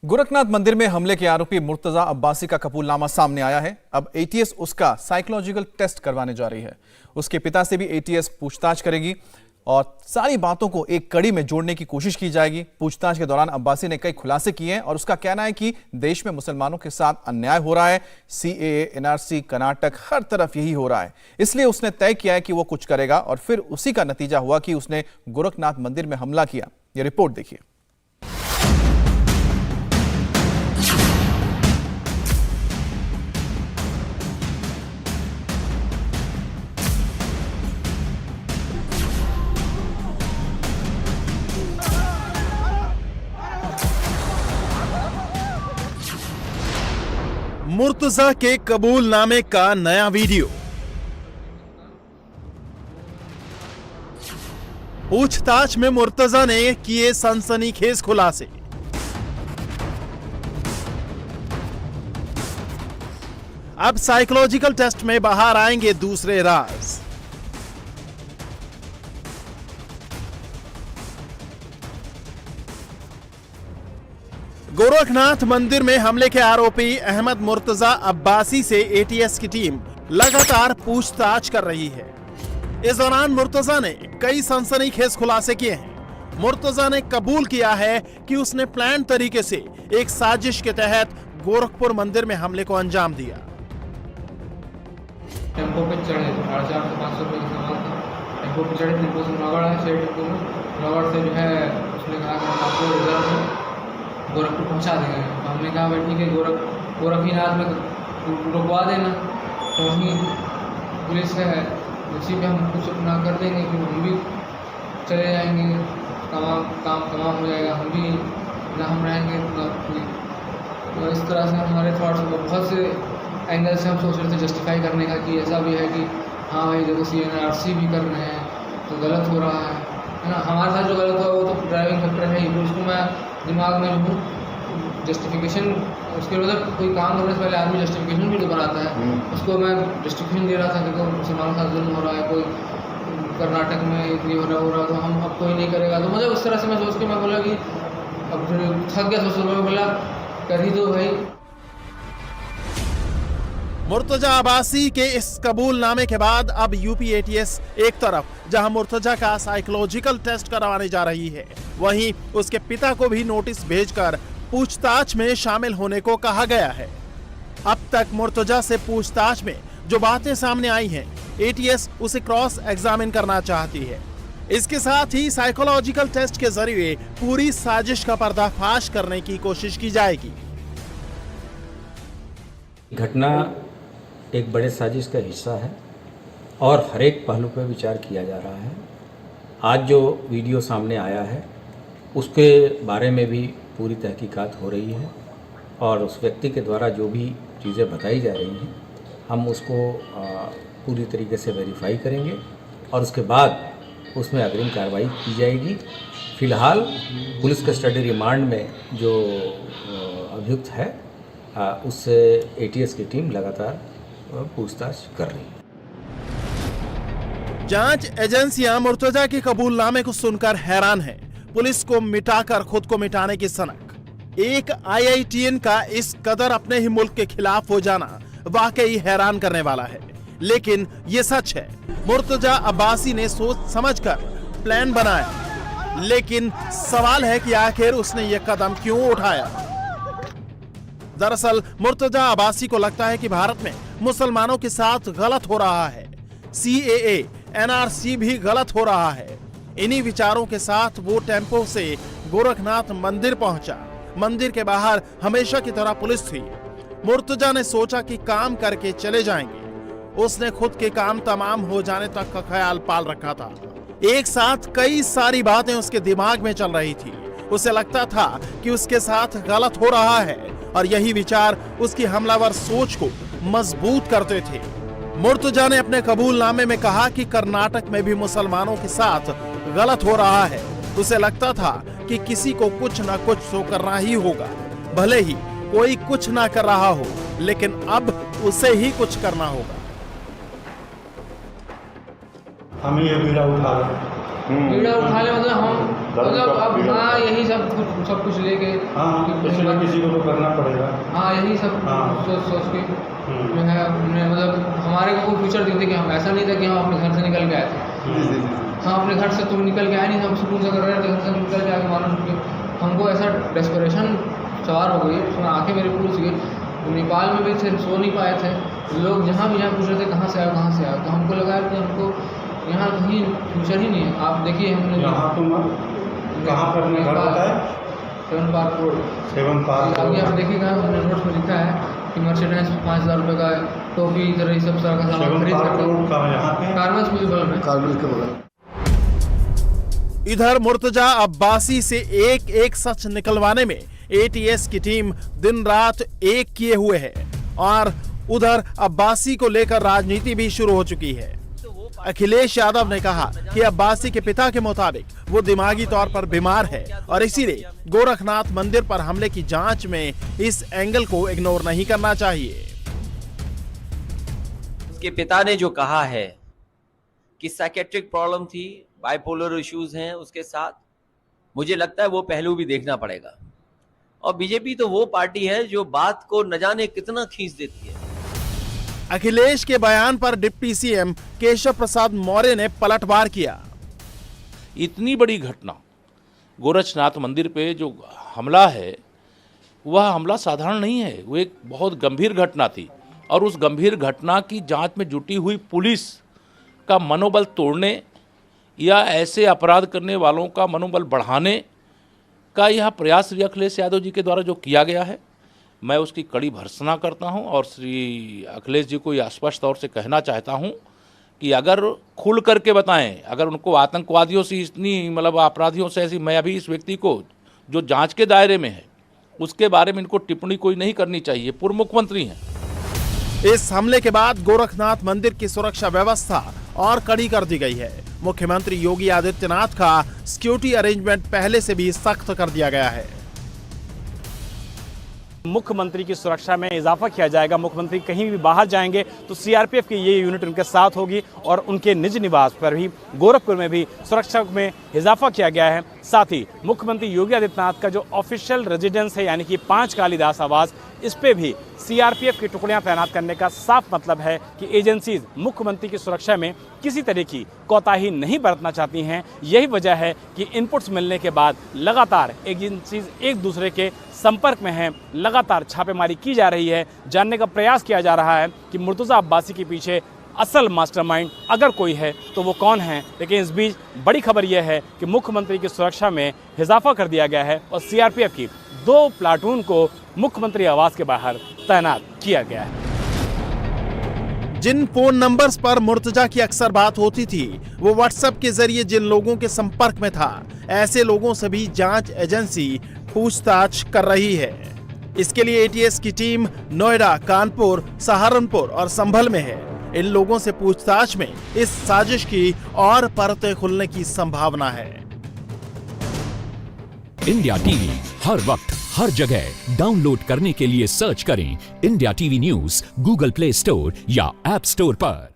गोरखनाथ मंदिर में हमले के आरोपी मुर्तजा अब्बासी का कबूलनामा सामने आया है। अब एटीएस उसका साइकोलॉजिकल टेस्ट करवाने जा रही है। उसके पिता से भी एटीएस पूछताछ करेगी और सारी बातों को एक कड़ी में जोड़ने की कोशिश की जाएगी। पूछताछ के दौरान अब्बासी ने कई खुलासे किए हैं और उसका कहना है कि देश में मुसलमानों के साथ अन्याय हो रहा है। सीएए, एनआरसी, कर्नाटक, हर तरफ यही हो रहा है। इसलिए उसने तय किया है कि वो कुछ करेगा और फिर उसी का नतीजा हुआ कि उसने गोरखनाथ मंदिर में हमला किया। ये रिपोर्ट देखिए। मुर्तजा के कबूलनामे का नया वीडियो। पूछताछ में मुर्तजा ने किए सनसनीखेज खुलासे। अब साइकोलॉजिकल टेस्ट में बाहर आएंगे दूसरे राज। गोरखनाथ मंदिर में हमले के आरोपी अहमद मुर्तजा अब्बासी से एटीएस की टीम लगातार पूछताछ कर रही है। इस दौरान मुर्तजा ने कई सनसनीखेज खुलासे किए हैं। मुर्तजा ने कबूल किया है कि उसने प्लान तरीके से एक साजिश के तहत गोरखपुर मंदिर में हमले को अंजाम दिया। टेम्पो पे चढ़े 450 से 500 रुपये का सामान था। टेम्पो पे चढ़े, टेम्पो से नौगढ़ है, शेर टेम्पो में नौगढ़ से जो है उसने कहा कि हम आपको रिजर्व में गोरखपुर पहुंचा देंगे। तो हमने कहा भाई ठीक है, गोरखनाथ में रुकवा देना। तो वहीं पुलिस है, उसी पे हम कुछ अपना कर देंगे, फिर हम भी चले जाएंगे, काम तमाम हो जाएगा, हम भी ना हम रहेंगे ना कोई। तो इस तरह से हमारे थॉट्स बहुत से एंगल से हम सोच रहे थे जस्टिफाई करने का कि ऐसा भी है कि हाँ भाई देखो CNRC भी कर रहे हैं तो गलत हो रहा है ना। हमारे साथ जो गलत हुआ वो तो ड्राइविंग फैक्टर है ही, तो उसको मैं दिमाग में जो जस्टिफिकेशन, उसके मतलब कोई काम करने से पहले आदमी जस्टिफिकेशन भी तो बनाता है। उसको मैं जस्टिफिकेशन दे रहा था कि मुसलमानों के साथ जुल्म हो रहा है, कोई कर्नाटक में इतनी हो रहा तो हम अब कोई नहीं करेगा। तो मुझे उस तरह से मैं सोच के मैं बोला कि अब फिर थक गया, सोच मैं बोला कर ही दो भाई। मुर्तजा अब्बासी के इस कबूलनामे के बाद अब यूपी एटीएस एक तरफ जहां मुर्तजा का साइकोलॉजिकल टेस्ट करवाने जा रही है, वहीं उसके पिता को भी नोटिस भेजकर पूछताछ में शामिल होने को कहा गया है। अब तक मुर्तजा से पूछताछ में जो बातें सामने आई हैं, एटीएस उसे क्रॉस एग्जामिन करना चाहती है। इसके साथ ही साइकोलॉजिकल टेस्ट के जरिए पूरी साजिश का पर्दाफाश करने की कोशिश की जाएगी। घटना एक बड़े साजिश का हिस्सा है और हर एक पहलू पर विचार किया जा रहा है। आज जो वीडियो सामने आया है उसके बारे में भी पूरी तहकीकात हो रही है और उस व्यक्ति के द्वारा जो भी चीज़ें बताई जा रही हैं हम उसको पूरी तरीके से वेरीफाई करेंगे और उसके बाद उसमें अग्रिम कार्रवाई की जाएगी। फिलहाल पुलिस कस्टडी रिमांड में जो अभियुक्त है उससे एटीएस की टीम लगातार पूछताछ कर रही है। जांच एजेंसियां मुर्तजा के कबूलनामे को सुनकर हैरान हैं। पुलिस को मिटाकर खुद को मिटाने की सनक। एक IITN का इस कदर अपने ही मुल्क के खिलाफ हो जाना वाकई हैरान करने वाला है। लेकिन ये सच है, मुर्तजा अब्बासी ने सोच समझकर प्लान बनाया। लेकिन सवाल है कि आखिर उसने ये कदम क्यों उठाया। दरअसल मुर्तजा अब्बासी को लगता है कि भारत में मुसलमानों के साथ गलत हो रहा है, CAA, NRC भी गलत हो रहा है। इन्हीं विचारों के साथ वो टेम्पो से गोरखनाथ मंदिर पहुंचा। मंदिर के बाहर हमेशा की तरह पुलिस थी। मुर्तजा ने सोचा कि काम करके चले जाएंगे। उसने खुद के काम तमाम हो जाने तक का ख्याल पाल रखा था। एक साथ कई सारी बातें उसके दिमाग में चल रही थी। उसे लगता था कि उसके साथ गलत हो रहा है और यही विचार उसकी हमलावर सोच को मजबूत करते थे। मुर्तजा ने अपने कबूलनामे में कहा कि कर्नाटक में भी मुसलमानों के साथ गलत हो रहा है। उसे लगता था कि किसी को कुछ ना कुछ तो करना ही होगा, भले ही कोई कुछ ना कर रहा हो, लेकिन अब उसे ही कुछ करना होगा। हम ये बीड़ा उठा रहे हैं। वीडियो उठा ले, मतलब हम अब हाँ यही सब कुछ लेके किसी को तो करना पड़ेगा। हाँ यही सब सोच के जो है हमने, मतलब हमारे को फ्यूचर दिखते कि हम ऐसा नहीं था कि हम अपने घर से निकल के आए थे। हम अपने घर से तुम निकल के आए नहीं, हम सुकून से कर रहे थे, घर से निकल के आके मानो हमको ऐसा डेस्परेशन सवार हो गई, उसमें आंखें मेरी पूछ गई। नेपाल में भी थे, सो नहीं पाए थे लोग, जहाँ भी पूछ रहे थे कहाँ से आए कहाँ से आए, तो हमको लगा कि हमको यहाँ कहीं फ्यूचर ही नहीं है। आप देखिए हमने कहाँ पर अपने घर होता है, 7 पार्क रोड, 7 पार्क अभी आप देखिएगा हमने नोट्स में लिखा है कि मर्सिडीज 5000 रुपये का टोपी इधर ये सब तरह का सामान खरीद करके कार्मेल्स के बगल। इधर मुर्तजा अब्बासी से एक सच निकलवाने में एटीएस की टीम दिन रात एक किए हुए है और उधर अब्बासी को लेकर राजनीति भी शुरू हो चुकी है। अखिलेश यादव ने कहा कि अब्बासी के पिता के मुताबिक वो दिमागी तौर पर बीमार है और इसीलिए गोरखनाथ मंदिर पर हमले की जांच में इस एंगल को इग्नोर नहीं करना चाहिए। उसके पिता ने जो कहा है कि साइकेट्रिक प्रॉब्लम थी, बाइपोलर इश्यूज हैं उसके साथ, मुझे लगता है वो पहलू भी देखना पड़ेगा। और बीजेपी तो वो पार्टी है जो बात को न जाने कितना खींच देती है। अखिलेश के बयान पर डिप्टी सीएम केशव प्रसाद मौर्य ने पलटवार किया। इतनी बड़ी घटना गोरखनाथ मंदिर पे जो हमला है, वह हमला साधारण नहीं है, वो एक बहुत गंभीर घटना थी और उस गंभीर घटना की जांच में जुटी हुई पुलिस का मनोबल तोड़ने या ऐसे अपराध करने वालों का मनोबल बढ़ाने का यह प्रयास श्री अखिलेश यादव जी के द्वारा जो किया गया है, मैं उसकी कड़ी भर्त्सना करता हूं और श्री अखिलेश जी को यह स्पष्ट तौर से कहना चाहता हूं कि अगर खुल करके बताएं, अगर उनको आतंकवादियों से इतनी मतलब अपराधियों से ऐसी, मैं अभी इस व्यक्ति को जो जांच के दायरे में है उसके बारे में इनको टिप्पणी कोई नहीं करनी चाहिए, पूर्व मुख्यमंत्री हैं। इस हमले के बाद गोरखनाथ मंदिर की सुरक्षा व्यवस्था और कड़ी कर दी गई है। मुख्यमंत्री योगी आदित्यनाथ का सिक्योरिटी अरेंजमेंट पहले से भी सख्त कर दिया गया है। मुख्यमंत्री की सुरक्षा में इजाफा किया जाएगा। मुख्यमंत्री कहीं भी बाहर जाएंगे तो सीआरपीएफ की ये यूनिट उनके साथ होगी और उनके निज निवास पर भी गोरखपुर में भी सुरक्षा में इजाफा किया गया है। साथ ही मुख्यमंत्री योगी आदित्यनाथ का जो ऑफिशियल रेजिडेंस है यानी कि 5 कालिदास आवास, इस पे भी सीआरपीएफ की टुकड़ियां तैनात करने का साफ मतलब है कि एजेंसीज मुख्यमंत्री की सुरक्षा में किसी तरह की कोताही नहीं बरतना चाहती हैं। यही वजह है कि इनपुट्स मिलने के बाद लगातार एजेंसीज एक दूसरे के संपर्क में हैं, लगातार छापेमारी की जा रही है। जानने का प्रयास किया जा रहा है कि मुर्तजा अब्बासी के पीछे असल मास्टरमाइंड अगर कोई है तो वो कौन है। लेकिन इस बीच बड़ी खबर यह है कि मुख्यमंत्री की सुरक्षा में इजाफा कर दिया गया है और सीआरपीएफ की 2 प्लाटून को मुख्यमंत्री आवास के बाहर तैनात किया गया है। जिन फोन नंबर्स पर मुर्तजा की अक्सर बात होती थी, वो व्हाट्सएप के जरिए जिन लोगों के संपर्क में था, ऐसे लोगों से भी जांच एजेंसी पूछताछ कर रही है। इसके लिए एटीएस की टीम नोएडा, कानपुर, सहारनपुर और संभल में है। इन लोगों से पूछताछ में इस साजिश की और परतें खुलने की संभावना है। इंडिया टीवी हर वक्त हर जगह डाउनलोड करने के लिए सर्च करें India TV news Google play store या ऐप स्टोर पर।